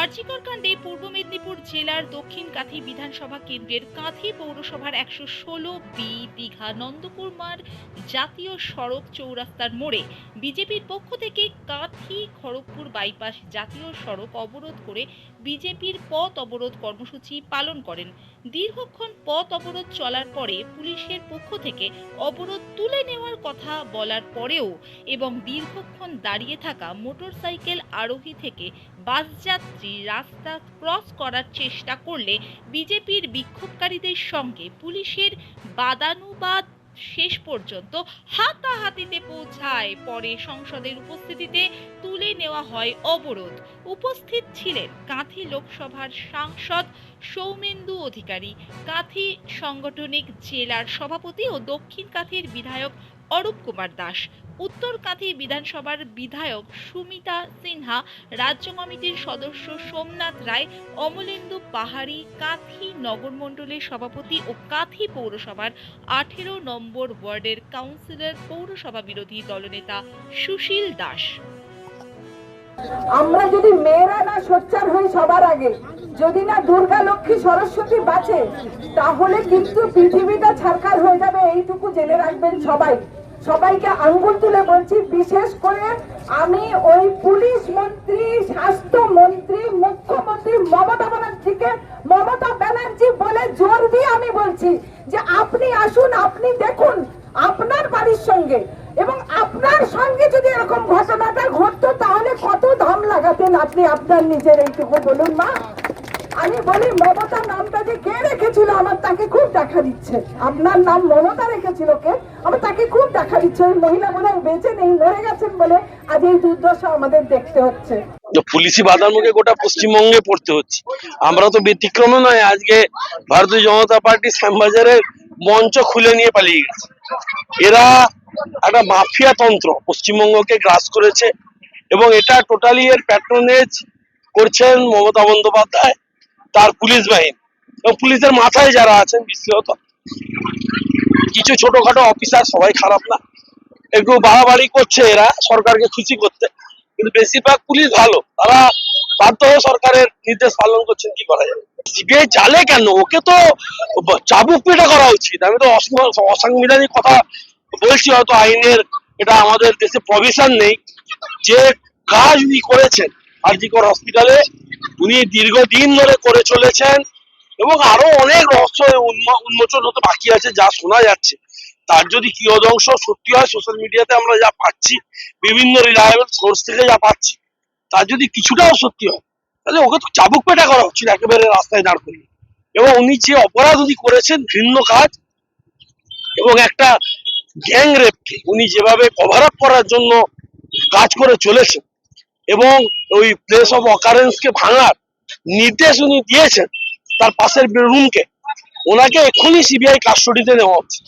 আরজিকর কাণ্ডে পূর্ব মেদিনীপুর জেলার দক্ষিণ কাঁথি বিধানসভা কেন্দ্রের কাঁথি পৌরসভার ১১৬ দীঘা নন্দকুমার জাতীয় সড়ক চৌরাস্তার মোড়ে বিজেপির পক্ষ থেকে কাঁথি খড়গপুর বাইপাস জাতীয় সড়ক অবরোধ করে বিজেপির পথ অবরোধ কর্মসূচি পালন করেন। দীর্ঘক্ষণ পথ অবরোধ চলার পরে পুলিশের পক্ষ থেকে অবরোধ তুলে নেওয়ার কথা বলার পরেও এবং দীর্ঘক্ষণ দাঁড়িয়ে থাকা মোটরসাইকেল আরোহী থেকে বাসযাত্রী রাস্তা ক্রস করার চেষ্টা করলে বিজেপির বিক্ষোভকারীদের সঙ্গে পুলিশের বাদানুবাদ শেষ পর্যন্ত হাতাহাতিতে পৌঁছায়। পরে সংসদের উপস্থিতিতে তুলে নেওয়া হয় অবরোধ। উপস্থিত ছিলেন কাঁথি লোকসভার সাংসদ সৌমেন্দু অধিকারী, কাঁথি সাংগঠনিক জেলার সভাপতি ও দক্ষিণ কাঁথির বিধায়ক অরূপ কুমার দাস, উত্তর কাঁথি বিধানসভার বিধায়ক সুমিতা সিনহা, রাজ্য কমিটির সদস্য সোমনাথ রায়, অমলেন্দু পাহাড়ি, কাঁথি নগর মণ্ডলের সভাপতি ও কাঁথি পৌরসভার ১৮ নম্বর ওয়ার্ডের কাউন্সিলর, পৌরসভা বিরোধী দলনেতা সুশীল দাস। আমরা যদি মেয়েরা না সোচ্চার হই সবার আগে, যদি না দুর্গা লক্ষ্মী সরস্বতী বাঁচে, তাহলে কিন্তু পৃথিবীটা ছারখার হয়ে যাবে। এইটুকু জেনে রাখবেন সবাই। সবাইকে আঙ্গুল তুলে বলছি, বিশেষ করে আমি ওই পুলিশ মন্ত্রী, স্বাস্থ্য মন্ত্রী, মুখ্যমন্ত্রী মমতা ব্যানার্জি বলে জোর দিয়ে আমি বলছি যে আপনি আসুন, আপনি দেখুন আপনার বাড়ির সঙ্গে এবং আপনার সঙ্গে যদি এরকম ঘটনাটা ঘটতো তাহলে কত দাম লাগাতেন আপনি আপনার নিজের। এইটুকু বলুন মা। আমি বলি মমতা নামটা যে কে রেখেছিল, আমার তাকে খুব দেখা দিচ্ছে। আপনার নাম মমতা রেখেছিল কে, আমার তাকে খুব দেখা দিচ্ছে। ওই মহিলা মনে হয় বেঁচে নেই, মরে গেছেন বলে আজ এই দুর্দশা আমাদের দেখতে হচ্ছে। পুলিশি বাধার মুখে গোটা পশ্চিমবঙ্গে পড়তে হচ্ছে। আমরা তো ব্যতিক্রম নয়। আজকে ভারতীয় জনতা পার্টি শ্যামবাজারের মঞ্চ খুলে নিয়ে পালিয়ে গেছে। এরা একটা মাফিয়া তন্ত্র পশ্চিমবঙ্গকে গ্রাস করেছে এবং এটা টোটালি এর প্যাট্রোনেজ করছেন মমতা বন্দ্যোপাধ্যায়, তার পুলিশ বাহিনী এবং পুলিশের মাথায় যারা আছেন বিশেষত কিছু ছোটখাটো অফিসার, সবাই খারাপ না, একটু বাড়াবাড়ি করছে এরা সরকারকে খুশি করতে, কিন্তু বেশিরভাগ পুলিশ ভালো। তারা বাধ্য হয়ে সরকারের নির্দেশ পালন করছেন। কি করা যাবে? সিবিআই চালে কেন? ওকে তো চাবুক পেটা করা উচিত। আমি তো অসাংবিধানিক কথা বলছি, হয়তো আইনের এটা আমাদের দেশে প্রভিশন নেই। যে কাজ উনি করেছেন আরজিকর হসপিটালে, উনি দীর্ঘদিন ধরে করে চলেছেন এবং আরো অনেক রহস্য উন্মোচন হতে বাকি আছে যা শোনা যাচ্ছে। তার যদি কিয়দংশ সত্যি হয়, সোশ্যাল মিডিয়াতে আমরা যা পাচ্ছি, বিভিন্ন রিলায়েবল সোর্স থেকে যা পাচ্ছি, তার যদি কিছুটাও সত্যি হয়, তাহলে ওকে তো চাবুক পেটা করা উচিত একেবারে রাস্তায় দাঁড় করিয়ে। এবং উনি যে অপরাধ উনি করেছেন, ঘৃণ্য কাজ, এবং একটা গ্যাং রেপকে উনি যেভাবে কভার আপ করার জন্য কাজ করে চলেছেন এবং ওই প্লেস অফ অকারেন্সকে ভাঙার নির্দেশ উনি দিয়েছেন তার পাশের রুমকে, ওনাকে এক্ষুনি সিবিআই কাস্টডিতে নেওয়া উচিত।